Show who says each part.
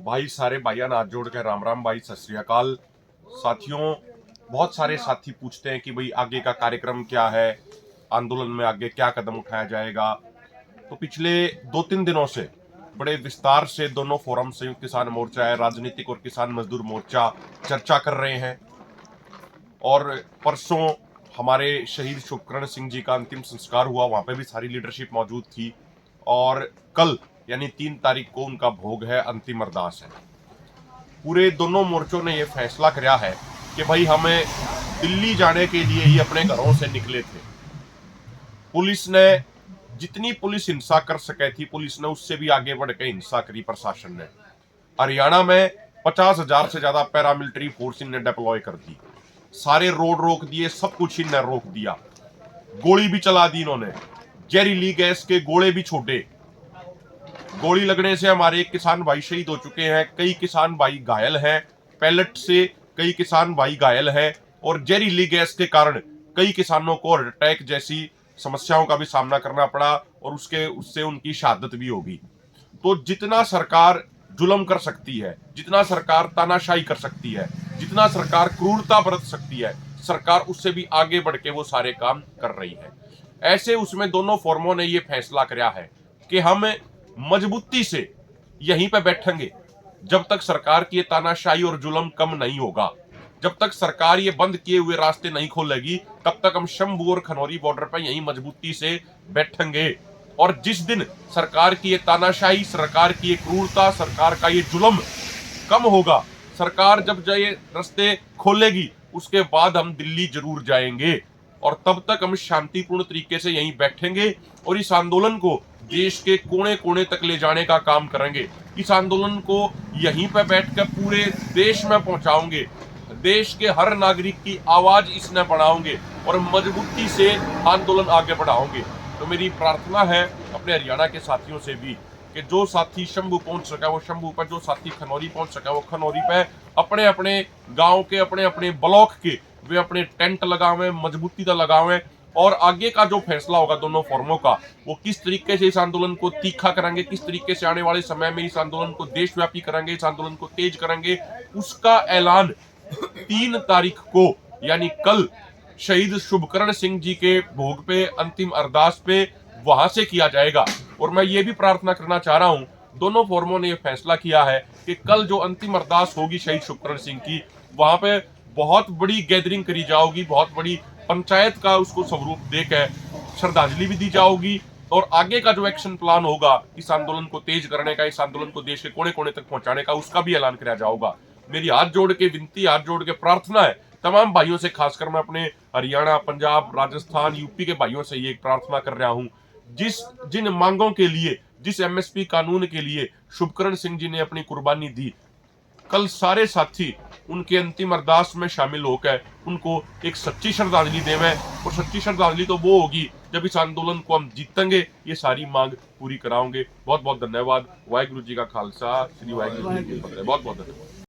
Speaker 1: भाई सारे भाइयों हाथ जोड़ के राम राम भाई, सत श्री अकाल। साथियों, बहुत सारे साथी पूछते हैं कि भाई आगे का कार्यक्रम क्या है, आंदोलन में आगे क्या कदम उठाया जाएगा। तो पिछले 2-3 दिनों से बड़े विस्तार से दोनों फोरम, संयुक्त किसान मोर्चा है, राजनीतिक और किसान मजदूर मोर्चा चर्चा कर रहे हैं। और परसों हमारे शहीद शुभकरण सिंह जी का अंतिम संस्कार हुआ, वहां पे भी सारी लीडरशिप मौजूद थी। और कल यानी 3 तारीख को उनका भोग है, अंतिम अरदास है। पूरे दोनों मोर्चों ने यह फैसला किया है कि भाई हमें दिल्ली जाने के लिए ही अपने घरों से निकले थे। पुलिस ने जितनी पुलिस हिंसा कर सके थी, पुलिस ने उससे भी आगे बढ़ के हिंसा करी प्रशासन ने। हरियाणा में 50,000 से ज्यादा पैरामिलिट्री फोर्स इन्हें डिप्लॉय कर दी, सारे रोड रोक दिए, सब कुछ इन्हें रोक दिया, गोली भी चला दी इन्होंने, जहरीली गैस के गोले भी छोड़े। गोली लगने से हमारे किसान भाई शहीद हो चुके हैं, कई किसान भाई घायल हैं, पैलेट से कई किसान भाई घायल हैं, और जहरीली गैस के कारण कई किसानों को हार्ट अटैक जैसी समस्याओं का भी सामना करना पड़ा, और उससे उनकी शहादत भी होगी। तो जितना सरकार जुल्म कर सकती है, जितना सरकार तानाशाही कर सकती है, जितना सरकार क्रूरता बरत सकती है, सरकार उससे भी आगे बढ़ के वो सारे काम कर रही है। ऐसे उसमें दोनों फोरमों ने ये फैसला किया है कि हम मजबूती से यहीं पे बैठेंगे जब तक सरकार की ये तानाशाही और जुल्म कम नहीं होगा। जब तक सरकार ये बंद किए हुए रास्ते नहीं खोलेगी, तब तक हम शंभू और खनौरी बॉर्डर पर यहीं मजबूती से बैठेंगे। और जिस दिन सरकार की ये तानाशाही, सरकार की ये क्रूरता, सरकार का ये जुल्म कम होगा, सरकार जब ये रास्ते खोलेगी, उसके बाद हम दिल्ली जरूर जाएंगे। और तब तक हम शांतिपूर्ण तरीके से यहीं बैठेंगे और इस आंदोलन को देश के कोने कोने तक ले जाने का काम करेंगे। इस आंदोलन को यहीं पर बैठकर पूरे देश में पहुंचाओगे, देश के हर नागरिक की आवाज इसने बढ़ाओगे और मजबूती से आंदोलन आगे बढ़ाओगे। तो मेरी प्रार्थना है अपने हरियाणा के साथियों से भी कि जो साथी शंभू पहुंच सका वो शंभू पर, जो साथी खनौरी पहुंच सका वो खनौरी पे, अपने अपने गांव के, अपने अपने ब्लॉक के वे अपने टेंट लगावे, मजबूती से लगावे। और आगे का जो फैसला होगा दोनों फोरमों का, वो किस तरीके से इस आंदोलन को तीखा करेंगे, किस तरीके से आने वाले समय में इस आंदोलन को देशव्यापी करेंगे, इस आंदोलन को तेज करेंगे, उसका ऐलान 3 तारीख को यानी कल शहीद शुभकरण सिंह जी के भोग पे, अंतिम अरदास पे, वहां से किया जाएगा। और मैं ये भी प्रार्थना करना चाह रहा हूं, दोनों फोरमों ने यह फैसला किया है कि कल जो अंतिम अरदास होगी शहीद शुभकरण सिंह की, वहां पे बहुत बड़ी गैदरिंग करी जाओगी, बहुत बड़ी पंचायत का उसको स्वरूप देकर श्रद्धांजलि भी दी जाओगी। और आगे का जो एक्शन प्लान होगा इस आंदोलन को तेज करने का, इस आंदोलन को देश के कोने कोने तक पहुंचाने का, उसका भी ऐलान किया जाएगा। मेरी हाथ जोड़ के विनती, हाथ जोड़ के प्रार्थना है तमाम भाइयों से, खासकर मैं अपने हरियाणा, पंजाब, राजस्थान, यूपी के भाइयों से ये प्रार्थना कर रहा हूं, जिन मांगों के लिए, जिस एमएसपी कानून के लिए शुभकरण सिंह जी ने अपनी कुर्बानी दी, कल सारे साथी उनके अंतिम अरदास में शामिल होकर उनको एक सच्ची श्रद्धांजलि देवें। और सच्ची श्रद्धांजलि तो वो होगी जब इस आंदोलन को हम जीतेंगे, ये सारी मांग पूरी कराओगे। बहुत बहुत धन्यवाद। वाहिगुरु जी का खालसा, श्री वाहिगुरु जी की फतेह। बहुत बहुत धन्यवाद।